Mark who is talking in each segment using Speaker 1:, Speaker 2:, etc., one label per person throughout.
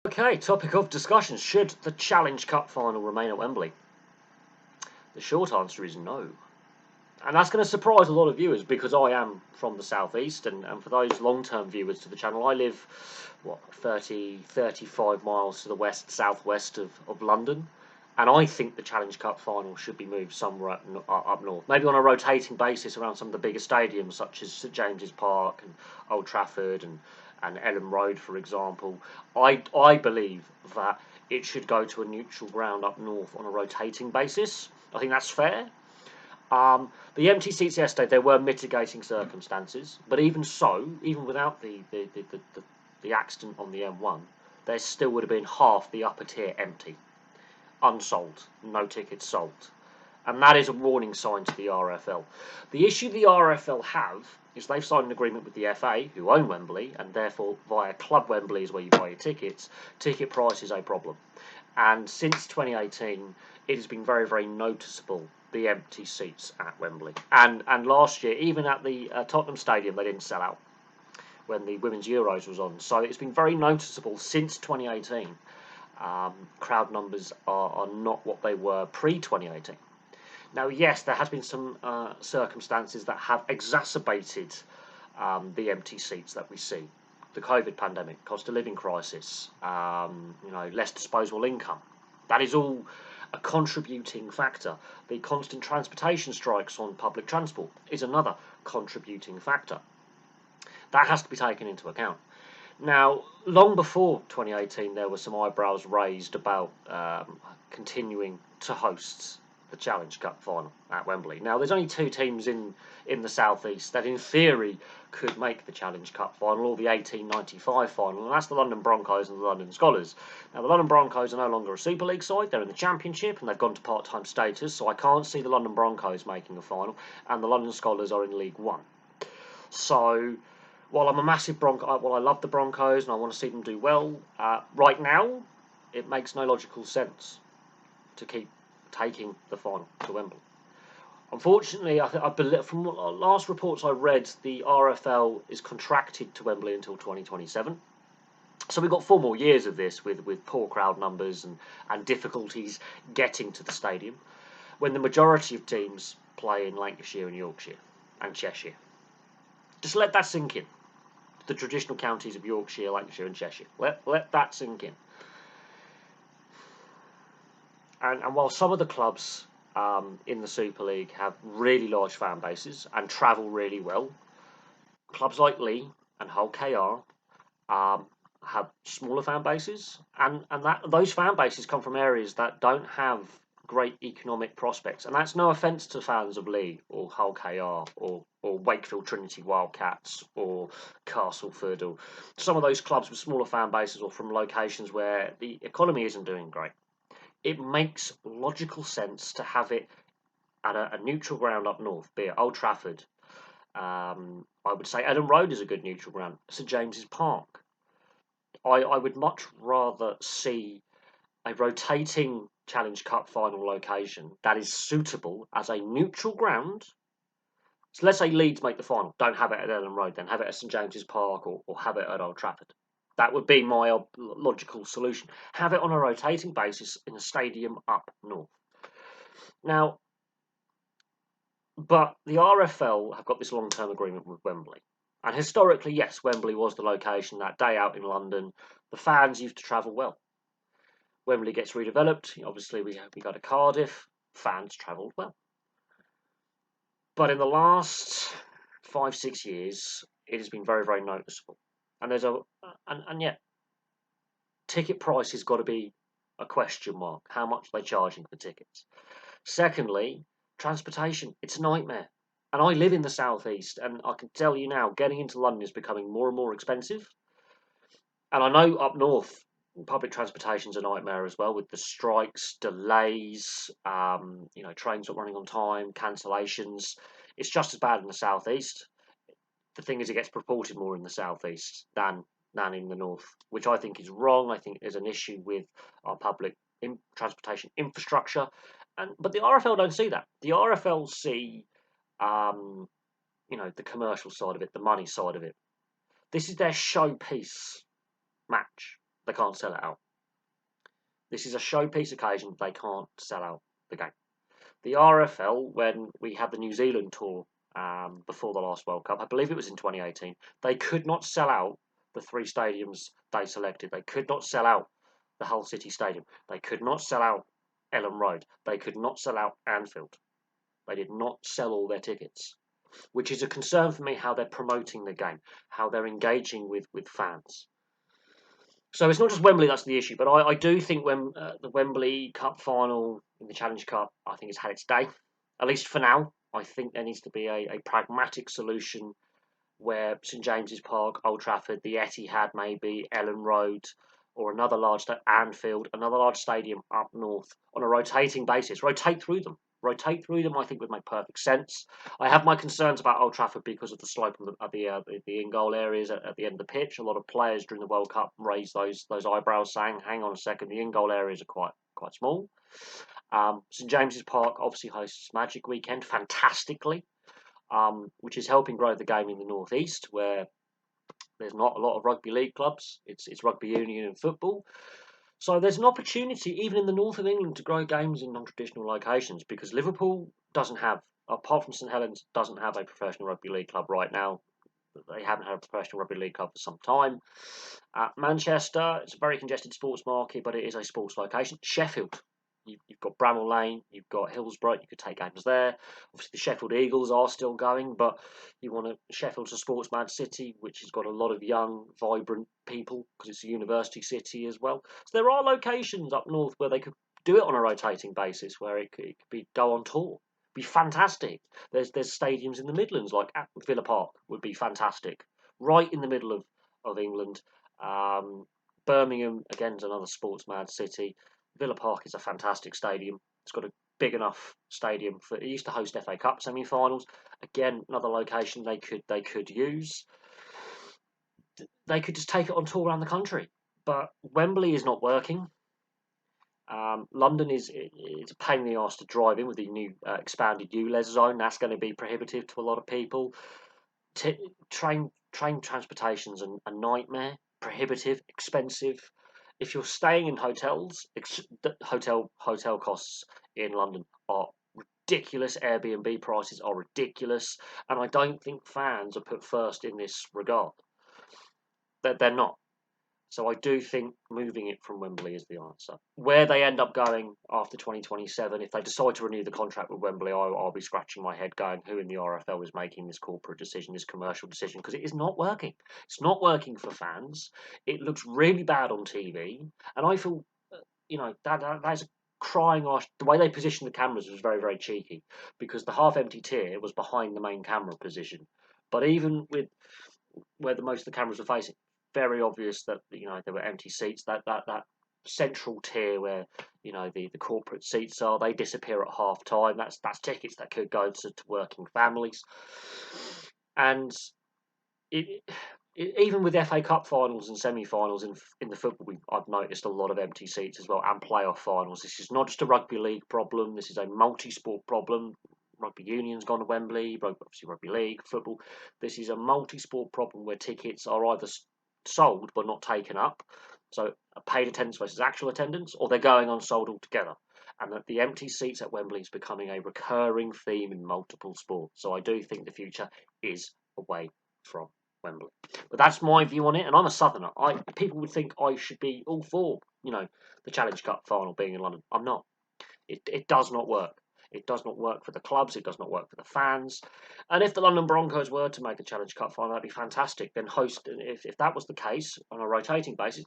Speaker 1: Okay, topic of discussion. Should the Challenge Cup final remain at Wembley? The short answer is no. And that's going to surprise a lot of viewers because I am from the southeast, and for those long-term viewers to the channel, I live, 35 miles to the southwest of London. And I think the Challenge Cup final should be moved somewhere up north, maybe on a rotating basis around some of the bigger stadiums, such as St James's Park and Old Trafford and Ellen Road, for example. I believe that it should go to a neutral ground up north on a rotating basis. I think that's fair. The empty seats yesterday, there were mitigating circumstances, but even so, even without the accident on the M1, there still would have been half the upper tier empty, unsold, no tickets sold. And that is a warning sign to the RFL. The issue the RFL have is they've signed an agreement with the FA, who own Wembley, and therefore via Club Wembley is where you buy your tickets. Ticket price is a problem. And since 2018, it has been very, very noticeable, the empty seats at Wembley. And last year, even at the Tottenham Stadium, they didn't sell out when the Women's Euros was on. So it's been very noticeable since 2018. Crowd numbers are not what they were pre-2018. Now, yes, there has been some circumstances that have exacerbated the empty seats that we see. The COVID pandemic, cost of living crisis, less disposable income. That is all a contributing factor. The constant transportation strikes on public transport is another contributing factor. That has to be taken into account. Now, long before 2018, there were some eyebrows raised about continuing to host the Challenge Cup final at Wembley. Now, there's only two teams in the southeast that, in theory, could make the Challenge Cup final, or the 1895 final, and that's the London Broncos and the London Scholars. Now, the London Broncos are no longer a Super League side; they're in the Championship, and they've gone to part-time status. So I can't see the London Broncos making a final, and the London Scholars are in League One. So, while I'm a massive I love the Broncos and I want to see them do well, right now, it makes no logical sense to keep taking the final to Wembley. Unfortunately, I believe from last reports I read, the RFL is contracted to Wembley until 2027. So we've got 4 more years of this with poor crowd numbers and difficulties getting to the stadium, when the majority of teams play in Lancashire and Yorkshire and Cheshire. Just let that sink in. The traditional counties of Yorkshire, Lancashire and Cheshire. Let that sink in. And while some of the clubs in the Super League have really large fan bases and travel really well, clubs like Leigh and Hull KR have smaller fan bases, and those fan bases come from areas that don't have great economic prospects. And that's no offence to fans of Leigh or Hull KR or Wakefield Trinity Wildcats or Castleford, or some of those clubs with smaller fan bases or from locations where the economy isn't doing great. It makes logical sense to have it at a neutral ground up north, be it Old Trafford. I would say Ellen Road is a good neutral ground. St James's Park. I would much rather see a rotating Challenge Cup final location that is suitable as a neutral ground. So let's say Leeds make the final. Don't have it at Ellen Road, then have it at St James's Park or have it at Old Trafford. That would be my logical solution. Have it on a rotating basis in a stadium up north. Now, but the RFL have got this long-term agreement with Wembley. And historically, yes, Wembley was the location that day out in London. The fans used to travel well. Wembley gets redeveloped. Obviously, we go to Cardiff. Fans travelled well. But in the last 5-6 years, it has been very, very noticeable. And yet, ticket price has got to be a question mark. How much are they charging for tickets? Secondly, transportation. It's a nightmare. And I live in the southeast, and I can tell you now, getting into London is becoming more and more expensive. And I know up north, public transportation's a nightmare as well, with the strikes, delays, trains not running on time, cancellations. It's just as bad in the southeast. The thing is, it gets reported more in the southeast than in the north, which I think is wrong. I think there's an issue with our public transportation infrastructure, but the RFL don't see that. The RFL see, the commercial side of it, the money side of it. This is their showpiece match. They can't sell it out. This is a showpiece occasion. They can't sell out the game. The RFL, when we had the New Zealand tour before the last World Cup, I believe it was in 2018, they could not sell out the 3 stadiums they selected. They could not sell out the Hull City Stadium. They could not sell out Ellen Road. They could not sell out Anfield. They did not sell all their tickets, which is a concern for me how they're promoting the game, how they're engaging with fans. So it's not just Wembley that's the issue, but I do think when the Wembley Cup final in the Challenge Cup, I think it's had its day, at least for now. I think there needs to be a pragmatic solution where St James's Park, Old Trafford, the Etihad maybe, Ellen Road, or another large Anfield, another large stadium up north on a rotating basis. Rotate through them. Rotate through them, I think, would make perfect sense. I have my concerns about Old Trafford because of the slope of the in-goal areas at the end of the pitch. A lot of players during the World Cup raised those eyebrows, saying, "Hang on a second, the in-goal areas are quite small." St James's Park obviously hosts Magic Weekend fantastically, which is helping grow the game in the northeast, where there's not a lot of rugby league clubs. It's rugby union and football. So there's an opportunity, even in the north of England, to grow games in non-traditional locations, because Liverpool doesn't have, apart from St Helens, doesn't have a professional rugby league club right now. They haven't had a professional rugby league club for some time. Manchester, it's a very congested sports market, but it is a sports location. Sheffield, you've got Bramall Lane, you've got Hillsborough, you could take games there. Obviously, the Sheffield Eagles are still going, but Sheffield's a sports mad city, which has got a lot of young, vibrant people, because it's a university city as well. So there are locations up north where they could do it on a rotating basis, where it could go on tour. Be fantastic. There's stadiums in the Midlands, like at Villa Park would be fantastic, right in the middle of England. Birmingham, again, is another sports mad city. Villa Park is a fantastic stadium. It's got a big enough stadium for. It used to host FA Cup semi-finals. Again, another location they could use. They could just take it on tour around the country. But Wembley is not working. London is a pain in the arse to drive in with the new expanded ULEZ zone. That's going to be prohibitive to a lot of people. Train transportation's a nightmare. Prohibitive, expensive. If you're staying in hotels, hotel costs in London are ridiculous. Airbnb prices are ridiculous, and I don't think fans are put first in this regard. They're not. So I do think moving it from Wembley is the answer. Where they end up going after 2027, if they decide to renew the contract with Wembley, I'll be scratching my head going, who in the RFL is making this corporate decision, this commercial decision? Because it is not working. It's not working for fans. It looks really bad on TV. And I feel, that's a crying arse. The way they positioned the cameras was very, very cheeky, because the half-empty tier was behind the main camera position. But even with where most of the cameras were facing, very obvious that there were empty seats. That central tier where the corporate seats are, they disappear at half time. That's tickets that could go to working families. And even with FA Cup finals and semi-finals in the football, I've noticed a lot of empty seats as well, and playoff finals. This is not just a rugby league problem. This is a multi-sport problem. Rugby union's gone to Wembley, obviously rugby league, football. This is a multi-sport problem where tickets are either sold but not taken up, so a paid attendance versus actual attendance, or they're going unsold altogether. And that the empty seats at Wembley is becoming a recurring theme in multiple sports. So I do think the future is away from Wembley. But that's my view on it, and I'm a southerner. People would think I should be all for, the Challenge Cup final being in London. I'm not. It does not work. It does not work for the clubs. It does not work for the fans. And if the London Broncos were to make the Challenge Cup final, that'd be fantastic. Then if that was the case on a rotating basis,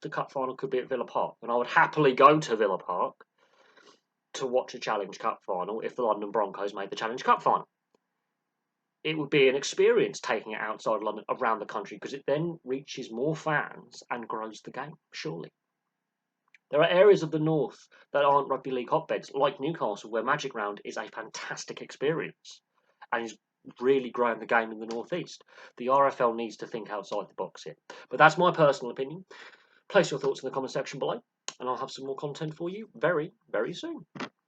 Speaker 1: the Cup final could be at Villa Park, and I would happily go to Villa Park to watch a Challenge Cup final if the London Broncos made the Challenge Cup final. It would be an experience taking it outside London, around the country, because it then reaches more fans and grows the game, surely. There are areas of the north that aren't rugby league hotbeds, like Newcastle, where Magic Round is a fantastic experience and is really growing the game in the northeast. The RFL needs to think outside the box here. But that's my personal opinion. Place your thoughts in the comment section below, and I'll have some more content for you very, very soon.